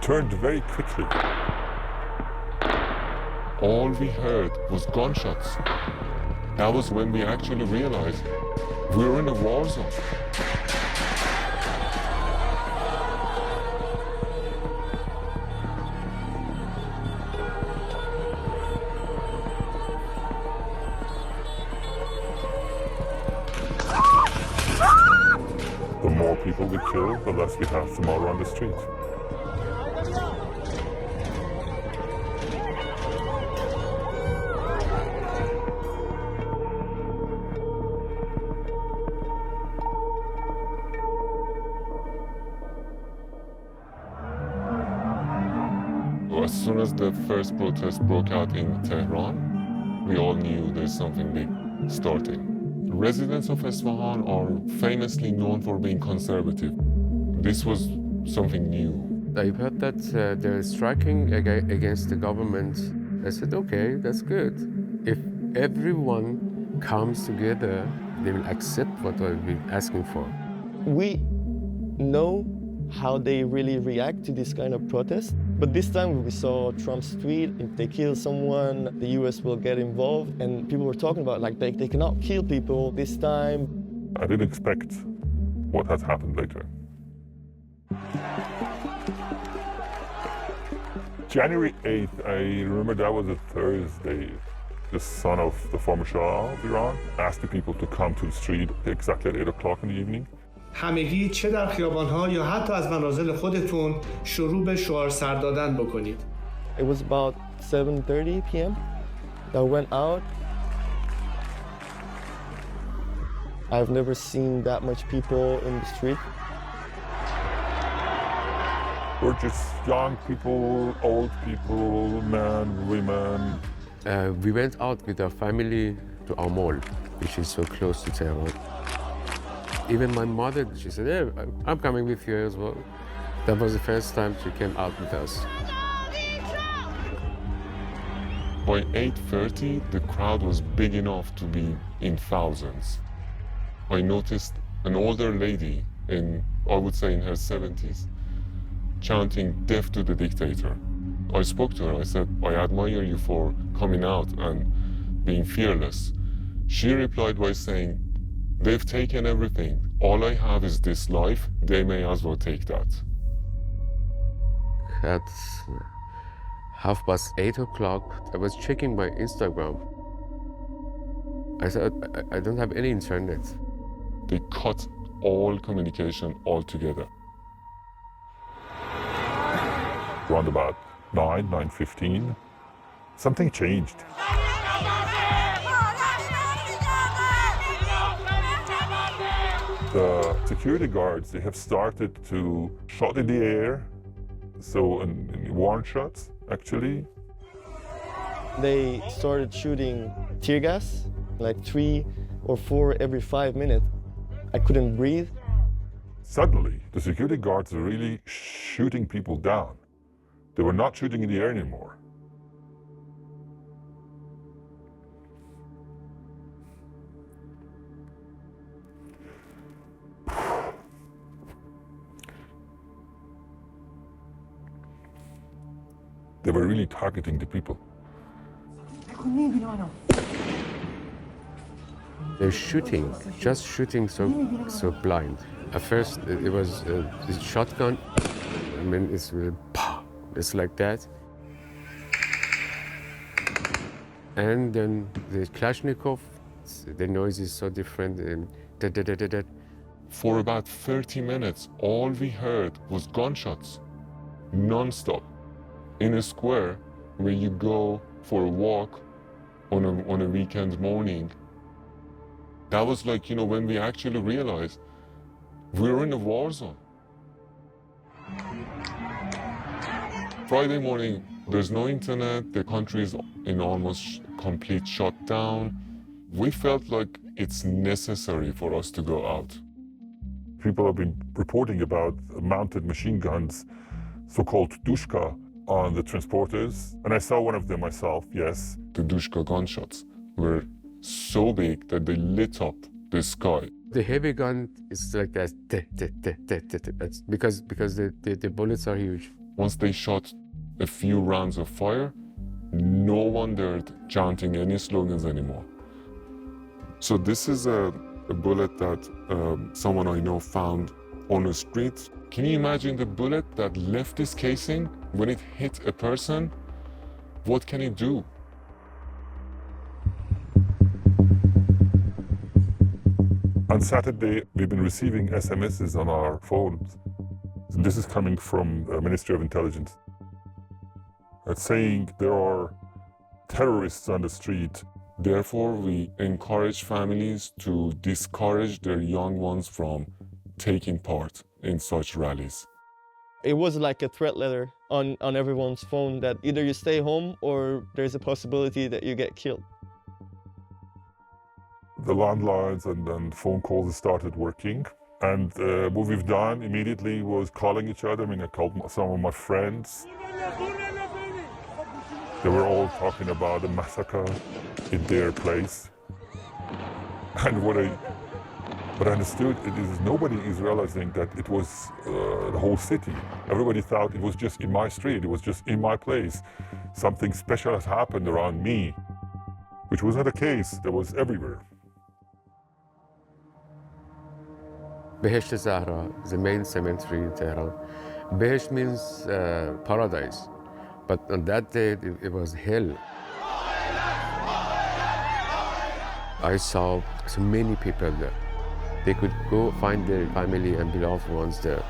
turned very quickly. All we heard was gunshots. That was when we actually realized we were in a war zone. The more people we kill, the less we have tomorrow on the street. As soon as the first protest broke out in Tehran, we all knew there's something big starting. Residents of Isfahan are famously known for being conservative. This was something new. I heard that they're striking against the government. I said, okay, that's good. If everyone comes together, they will accept what I've been asking for. We know how they really react to this kind of protest. But this time we saw Trump's tweet, if they kill someone, the US will get involved. And people were talking about like they cannot kill people this time. I didn't expect what has happened later. January 8th, I remember that was a Thursday. The son of the former Shah of Iran asked the people to come to the street exactly at 8 o'clock in the evening. همگی چه در خیابان‌ها یا حتی از منازل خودتون شروع به شعار سر دادن بکنید. It was about 7:30 p.m. I went out. I've never seen that much people in the street. We're just young people, old people, men, women. We went out with our family to our mall, which is so close to Tehran. Even my mother, she said, yeah, I'm coming with you as well. That was the first time she came out with us. By 8:30, the crowd was big enough to be in thousands. I noticed an older lady in, I would say in her 70s, chanting death to the dictator. I spoke to her, I said, I admire you for coming out and being fearless. She replied by saying, they've taken everything. All I have is this life. They may as well take that. At 8:30, I was checking my Instagram. I said, I don't have any internet. They cut all communication altogether. Around about 9:15, something changed. The security guards, they have started to shot in the air, so in warning shots, actually. They started shooting tear gas, like 3 or 4 every 5 minutes. I couldn't breathe. Suddenly, the security guards are really shooting people down. They were not shooting in the air anymore. They were really targeting the people. They're shooting, just shooting so blind. At first, it was a shotgun. I mean, it's like that. And then the Kalashnikov, the noise is so different. For about 30 minutes, all we heard was gunshots, non-stop. In a square where you go for a walk on a weekend morning. That was like, you know, when we actually realized we were in a war zone. Friday morning, there's no internet, the country is in almost complete shutdown. We felt like it's necessary for us to go out. People have been reporting about mounted machine guns, so-called dushka, on the transporters, and I saw one of them myself, yes. The dushka gunshots were so big that they lit up the sky. The heavy gun is like that, because the bullets are huge. Once they shot a few rounds of fire, no one dared chanting any slogans anymore. So this is a bullet that someone I know found on the street. Can you imagine the bullet that left this casing? When it hit a person, what can it do? On Saturday, we've been receiving SMSs on our phones. This is coming from the Ministry of Intelligence. It's saying there are terrorists on the street. Therefore, we encourage families to discourage their young ones from taking part in such rallies. It was like a threat letter on everyone's phone that either you stay home or there's a possibility that you get killed. The landlines and phone calls started working. And what we've done immediately was calling each other. I mean, I called some of my friends. They were all talking about the massacre in their place. And what I understood is nobody is realizing that it was the whole city. Everybody thought it was just in my street, it was just in my place. Something special has happened around me, which was not the case. That was everywhere. Behesht Zahra, the main cemetery in Tehran. Behesht means paradise, but on that day it was hell. I saw so many people there. They could go find their family and beloved ones there.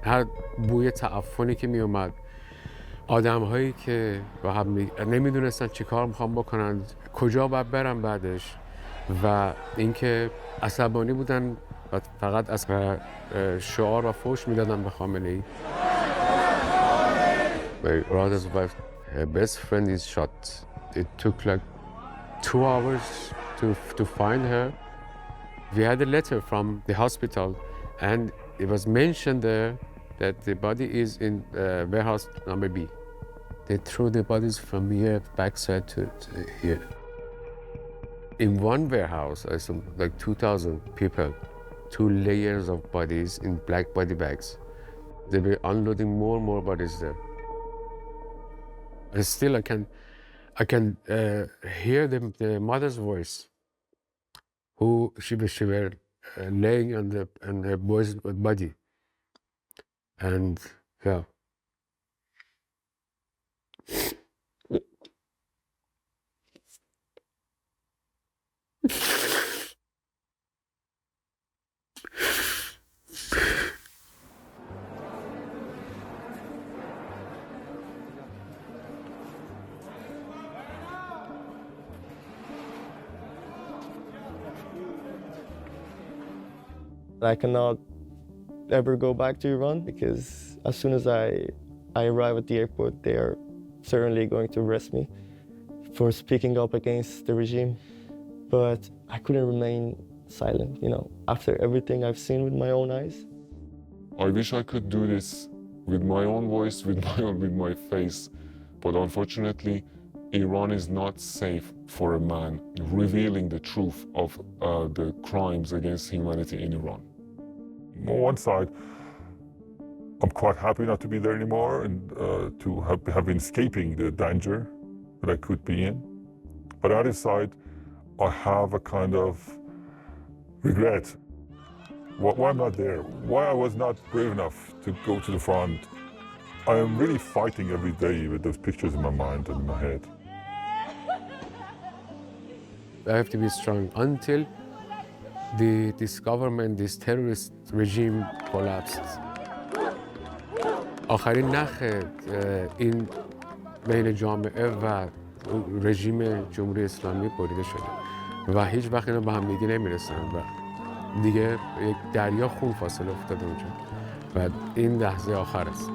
هر بوی تعفنی که می اومد، آدم‌هایی که با هم نمیدونستن چی کار میخوان بکنن، کجا باید برن بعدش، و اینکه عصبانی بودن و فقط از شعار و فحش میدادن به خامنه‌ای. My brother's wife, her best friend is shot. It took like 2 hours to find her. We had a letter from the hospital, and it was mentioned there that the body is in warehouse number B. They threw the bodies from here backside to here. In one warehouse, I saw like 2,000 people, 2 layers of bodies in black body bags. They were unloading more and more bodies there. And still, I can hear the mother's voice, who she were laying on her boy's body, and yeah. I cannot ever go back to Iran because as soon as I arrive at the airport, they are certainly going to arrest me for speaking up against the regime. But I couldn't remain silent, you know, after everything I've seen with my own eyes. I wish I could do this with my own voice, with my face, but unfortunately, Iran is not safe for a man revealing the truth of the crimes against humanity in Iran. On one side, I'm quite happy not to be there anymore and to have been escaping the danger that I could be in. But on the other side, I have a kind of regret. Why I'm not there? Why I was not brave enough to go to the front? I am really fighting every day with those pictures in my mind and in my head. I have to be strong until this government, this terrorist regime collapsed. آخرین نخ این بین جامعه و رژیم جمهوری اسلامی بریده شده و هیچ وقت اینا به هم دیگه نمیرسن و دیگه یک دریا خون فاصله افتاده اونجا و این لحظه آخر است.